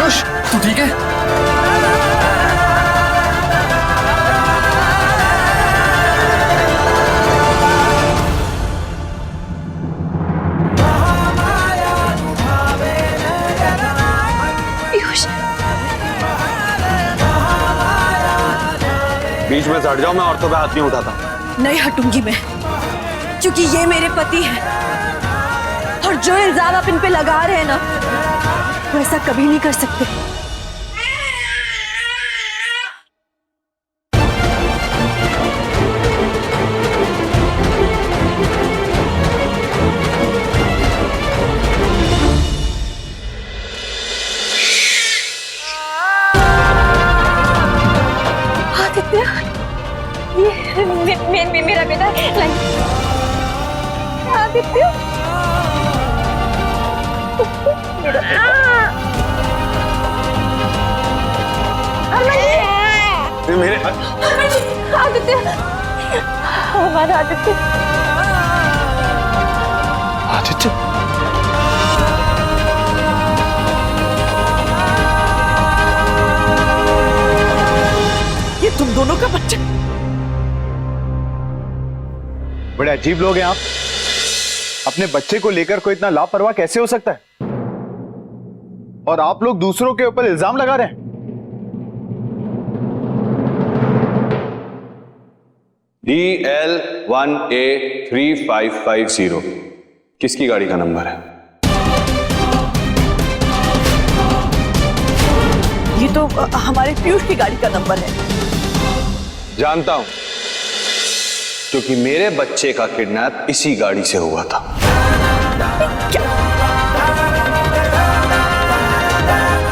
पीयूष तू ठीक है? पीयूष बीच में से हट जाओ, मैं औरतों पे हाथ नहीं उठाता। नहीं हटूंगी मैं, क्योंकि ये मेरे पति हैं और जो इल्जाम आप इन पे लगा रहे हैं ना, वो ऐसा कभी नहीं कर सकते। आदित्य, ये मेरा बेटा आदित्य, मेरा मेरे आदित्य, हमारा आदित्य। आदित्य, ये तुम दोनों का बच्चा? बड़े अजीब लोग हैं आप। अपने बच्चे को लेकर कोई इतना लापरवाह कैसे हो सकता है? और आप लोग दूसरों के ऊपर इल्जाम लगा रहे हैं। DL1A3550 किसकी गाड़ी का नंबर है? ये तो हमारे पीयूष की गाड़ी का नंबर है। जानता हूं, क्योंकि मेरे बच्चे का किडनैप इसी गाड़ी से हुआ था।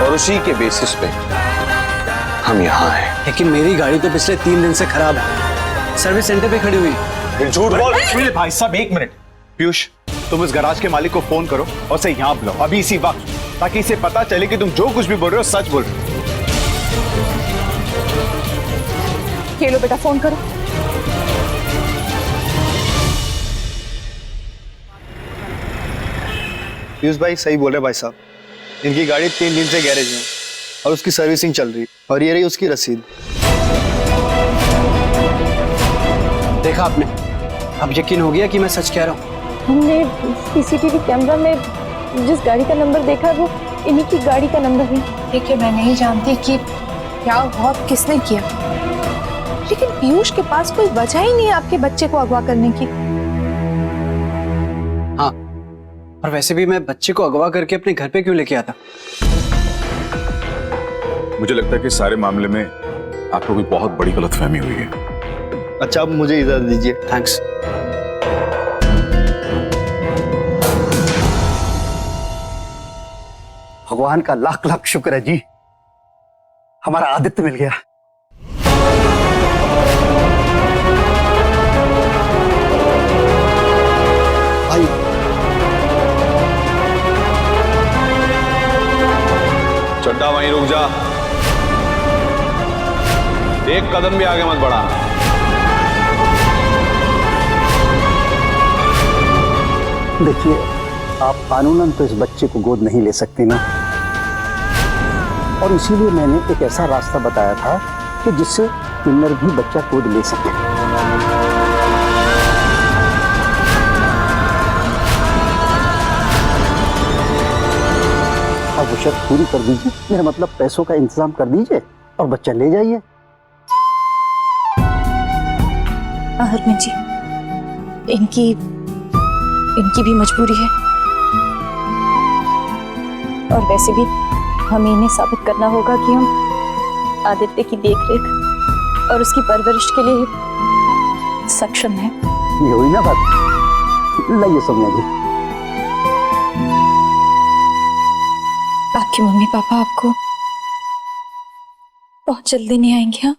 और उसी के बेसिस पे हम यहाँ हैं। लेकिन मेरी गाड़ी तो पिछले 3 दिन से खराब है, सर्विस सेंटर पे खड़ी हुई है। फिर झूठ बोल। भाई साहब एक मिनट। पीयूष, तुम इस गैराज के मालिक को फोन करो और उसे यहाँ बुलाओ अभी इसी वक्त, ताकि इसे पता चले कि तुम जो कुछ भी बोल रहे हो सच बोल रहे हो। ये लो बेटा, फोन करो। पीयूष भाई सही बोल रहे भाई साहब। इनकी गाड़ी 3 दिन से गैरेज में और उसकी सर्विसिंग चल रही है, और ये रही उसकी रसीद। देखा आपने, अब यकीन हो गया कि मैं सच कह रहा हूँ। हमने सीसीटीवी कैमरा में जिस गाड़ी का नंबर देखा वो इन्हीं की गाड़ी का नंबर है। देखिए, मैं नहीं जानती कि क्या हुआ, किसने किया, लेकिन पीयूष के पास कोई वजह ही नहीं है आपके बच्चे को अगवा करने की। हाँ, और वैसे भी मैं बच्चे को अगवा करके अपने घर पे क्यों लेके आता? मुझे लगता है कि सारे मामले में आपको कोई बहुत बड़ी गलतफहमी हुई है। अच्छा, अब मुझे इजाजत दीजिए। थैंक्स। भगवान का लाख लाख शुक्र है जी, हमारा आदित्य मिल गया। भाई चड्डा वहीं रुक जा, एक कदम भी आगे मत बढ़ाना। देखिए, आप कानूनन तो इस बच्चे को गोद नहीं ले सकते ना, और इसीलिए मैंने एक ऐसा रास्ता बताया था कि जिससे किन्नर भी बच्चा गोद ले सके। अब वो शर्त पूरी कर दीजिए, मेरा मतलब पैसों का इंतजाम कर दीजिए और बच्चा ले जाइए। हरमन जी, इनकी भी मजबूरी है, और वैसे भी हमें इन्हें साबित करना होगा कि हम आदित्य की देखरेख और उसकी परवरिश के लिए सक्षम हैं। ये हुई ना बात। लाइए सोनिया जी। आपके मम्मी पापा आपको बहुत जल्दी नहीं आएंगे? हाँ,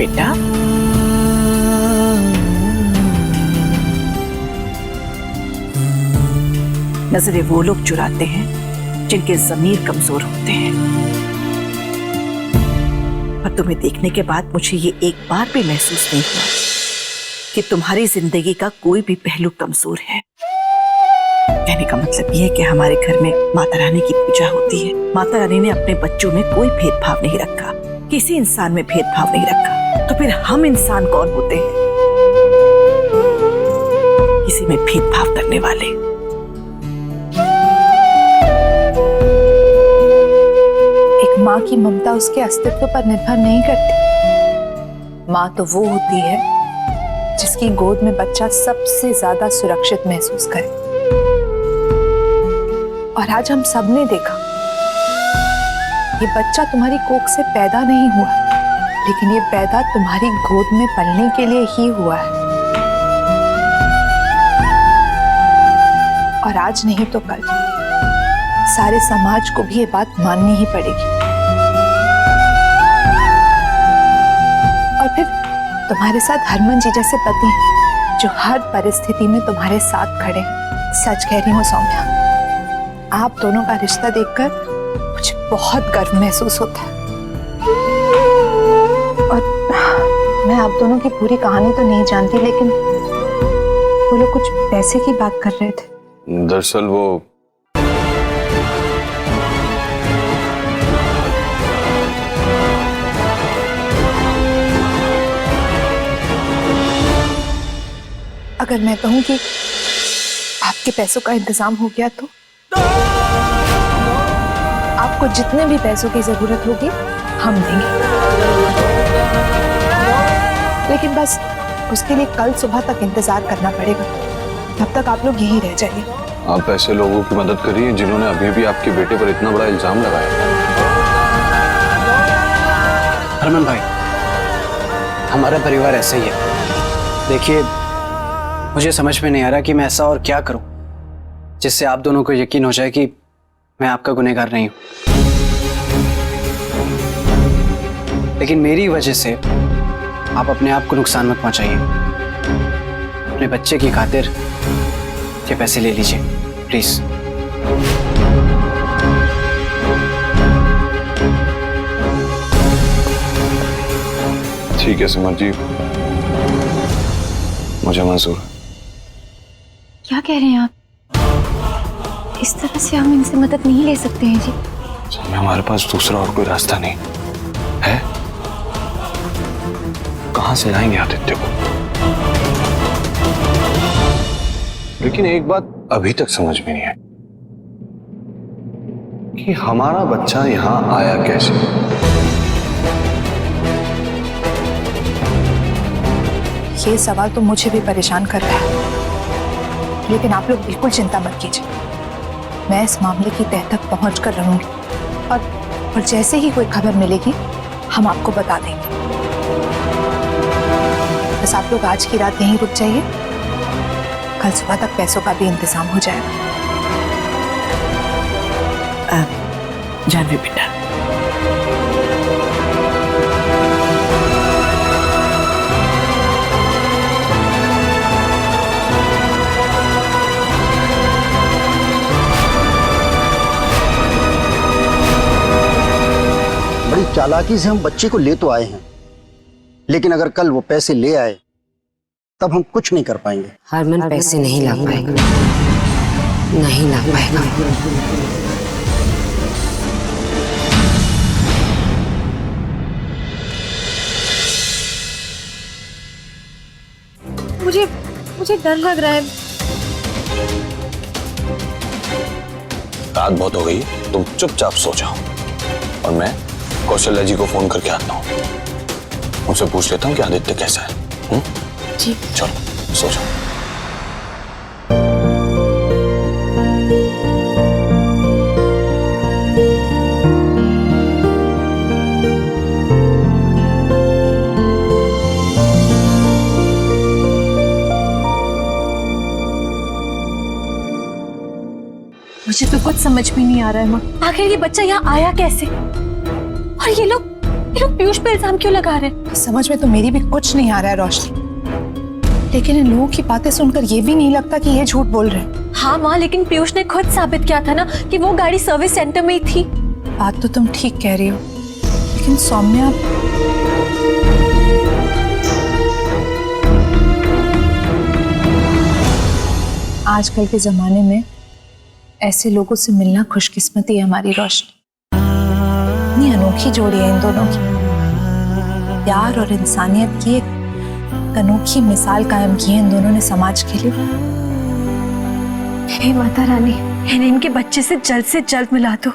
बेटा। नजरें वो लोग चुराते हैं जिनके ज़मीर कमजोर होते हैं। पर तुम्हें देखने के बाद मुझे ये एक बार भी महसूस नहीं हुआ कि तुम्हारी जिंदगी का कोई भी पहलू कमजोर है। कहने का मतलब ये है कि हमारे घर में माता रानी की पूजा होती है। माता रानी ने अपने बच्चों में कोई भेदभाव नहीं रखा, किसी इंसान में भेदभाव नहीं रखा। तो फिर हम इंसान कौन होते हैं किसी में भेदभाव करने वाले? एक माँ की ममता उसके अस्तित्व पर निर्भर नहीं करती। माँ तो वो होती है जिसकी गोद में बच्चा सबसे ज्यादा सुरक्षित महसूस करे। और आज हम सब ने देखा, ये बच्चा तुम्हारी कोख से पैदा नहीं हुआ, लेकिन ये पैदा तुम्हारी गोद में पलने के लिए ही हुआ है। और आज नहीं तो कल सारे समाज को भी ये बात माननी ही पड़ेगी। और फिर तुम्हारे साथ हरमन जी जैसे पति हैं जो हर परिस्थिति में तुम्हारे साथ खड़े। सच कह रही हूँ सौम्या, आप दोनों का रिश्ता देखकर मुझे बहुत गर्व महसूस होता है। और मैं आप दोनों की पूरी कहानी तो नहीं जानती, लेकिन वो लोग कुछ पैसे की बात कर रहे थे। दरअसल वो अगर मैं कहूं कि आपके पैसों का इंतजाम हो गया तो आपको जितने भी पैसों की जरूरत होगी हम देंगे, लेकिन बस उसके लिए कल सुबह तक इंतजार करना पड़ेगा। तब तक आप लोग यहीं रह जाइए। आप ऐसे लोगों की मदद करिए जिन्होंने अभी भी आपके बेटे पर इतना बड़ा इल्जाम लगाया। हरमन भाई, हमारा परिवार ऐसा ही है। देखिए, मुझे समझ में नहीं आ रहा कि मैं ऐसा और क्या करूं जिससे आप दोनों को यकीन हो जाए कि मैं आपका गुनहगार नहीं हूं। लेकिन मेरी वजह से आप अपने आप को नुकसान मत पहुंचाइए। अपने बच्चे की खातिर ये पैसे ले लीजिए प्लीज। ठीक है सिमर जी, मुझे मंजूर है। क्या कह रहे हैं आप? इस तरह से हम इनसे मदद नहीं ले सकते हैं जी। हमारे पास दूसरा और कोई रास्ता नहीं है। कहां से लाएंगे आदित्य को? लेकिन एक बात अभी तक समझ में नहीं आई कि हमारा बच्चा यहां आया कैसे। ये सवाल तो मुझे भी परेशान कर रहा है, लेकिन आप लोग बिल्कुल चिंता मत कीजिए। मैं इस मामले की तह तक पहुंच कर रहूंगी और जैसे ही कोई खबर मिलेगी हम आपको बता देंगे। बस आप लोग आज की रात यहीं रुक जाइए, कल सुबह तक पैसों का भी इंतजाम हो जाएगा। जानवी बेटा, बड़ी चालाकी से हम बच्चे को ले तो आए हैं, लेकिन अगर कल वो पैसे ले आए तब हम कुछ नहीं कर पाएंगे। हरमन पैसे नहीं ला पाएगा, नहीं ला पाएगा। मुझे डर लग रहा है। रात बहुत हो गई, तुम चुपचाप सो जाओ और मैं कौशल्या जी को फोन करके आता हूँ। उनसे पूछ लेता हूँ कि आदित्य कैसा है। जी चलो सो जाओ। मुझे तो कुछ समझ में नहीं आ रहा है माँ, आखिर ये बच्चा यहाँ आया कैसे? और ये लोग ये लोग पीयूष पे इल्जाम क्यों लगा रहे हैं? समझ में तो मेरी भी कुछ नहीं आ रहा है रोशनी, लेकिन इन लोगों की बातें सुनकर ये भी नहीं लगता कि ये झूठ बोल रहे हैं। हाँ माँ, लेकिन पीयूष ने खुद साबित किया था ना कि वो गाड़ी सर्विस सेंटर में ही थी। बात तो तुम ठीक कह रही हो, लेकिन सौम्या आजकल के जमाने में ऐसे लोगों से मिलना खुशकिस्मती है हमारी रोशनी। इतनी अनोखी जोड़ी है इन दोनों की, प्यार और इंसानियत की एक अनोखी मिसाल कायम की है इन दोनों ने समाज के लिए। हे माता रानी, इन्हें इनके बच्चे से जल्द मिला दो।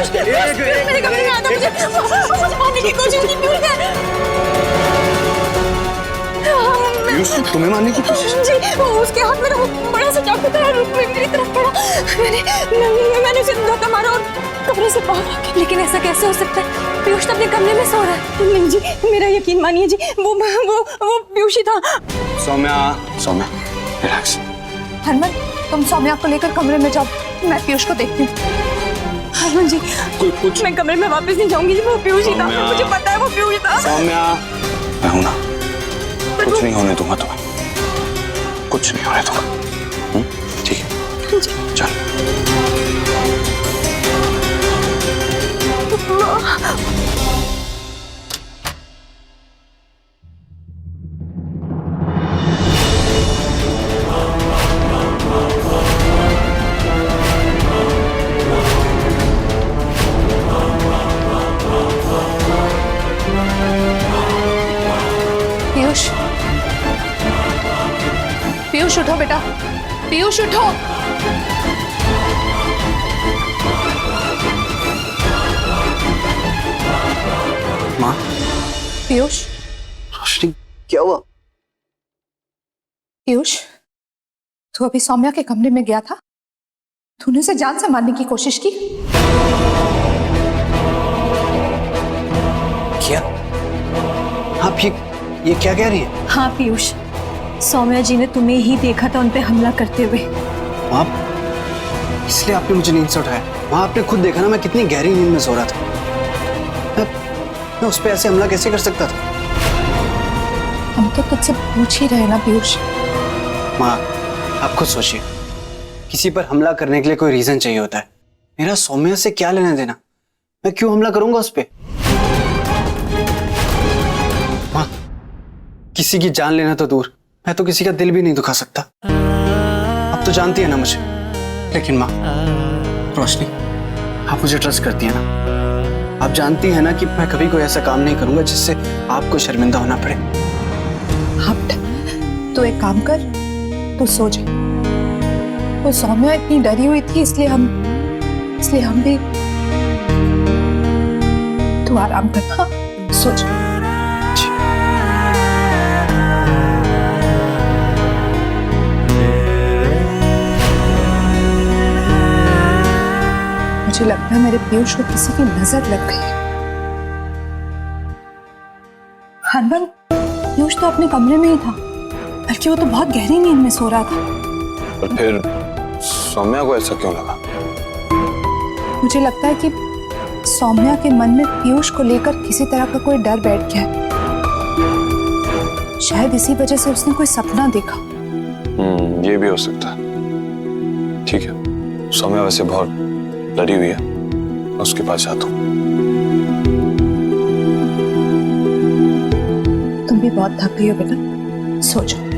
मेरे कमरे में आता, मुझे मारने की कोशिश की पीयूष, तुम्हें मारने की कोशिश? जी, उसके हाथ में बड़ा सा चाकू था, मेरी तरफ पड़ा। मैंने उसे धक्का मारा और कमरे से बाहर आ गया। लेकिन ऐसा कैसे हो सकता है? पीयूष तो अपने कमरे में सो रहा है। नहीं जी, मेरा यकीन मानिए जी, वो पीयूष ही था। सौम्या रिलैक्स। हरमन, तुम सौम्या को लेकर कमरे में जाओ, मैं पीयूष को देखती हूँ। हरमन जी, मैं कमरे में वापस नहीं जाऊंगी जी, वो पीयूष ही था, मुझे पता है वो पीयूष ही था। सौम्या, मैं हूं ना, कुछ नहीं होने दूंगा तुम्हें, कुछ नहीं होने दूंगा। ठीक है, चल। पीयूष, पीयूष उठो बेटा, पीयूष उठो। माँ। पीयूष, रोशनी, क्या हुआ? पीयूष, तू अभी सौम्या के कमरे में गया था, तूने उसे जान से मारने की कोशिश की? क्या? आप ये क्या कह रही हैं? हाँ पीयूष, सौम्या जी ने तुम्हें ही देखा था उन पे हमला करते हुए। आप, इसलिए आपने मुझे नींद से उठाया? वहां आपने खुद देखा ना मैं कितनी गहरी नींद में सो रहा था। मैं उस पर ऐसे हमला कैसे कर सकता था? हम तो तुझसे पूछ ही रहे ना पीयूष। माँ, आप खुद सोचिए, किसी पर हमला करने के लिए कोई रीजन चाहिए होता है। मेरा सौम्या से क्या लेना देना? मैं क्यों हमला करूंगा उस पर? माँ, किसी की जान लेना तो दूर, मैं तो किसी का दिल भी नहीं दुखा सकता। अब तो जानती है ना मुझे। लेकिन माँ, रोशनी, आप मुझे ट्रस्ट करती है ना? आप जानती है ना कि मैं कभी कोई ऐसा काम नहीं करूंगा जिससे आपको शर्मिंदा होना पड़े। हट, तो एक काम कर, तू सो जा। वो सौम्या इतनी डरी हुई थी, इसलिए हम भी। तू आराम कर, हाँ, सो जा। मुझे लगता है मेरे पीयूष को किसी की नजर लग गई है। हरमन, पीयूष तो अपने कमरे में ही था, बल्कि वो तो बहुत गहरी नींद में सो रहा था। और फिर सौम्या को ऐसा क्यों लगा? मुझे लगता है कि सौम्या के मन में पीयूष को लेकर किसी तरह का कोई डर बैठ गया है। शायद इसी वजह से उसने कोई सपना देखा। ये भी हो सकता है। ठीक है, सौम्या वैसे बहुत डरी हुई है, मैं उसके पास जाता हूँ। तुम भी बहुत थक गई हो बेटा, सो जाओ।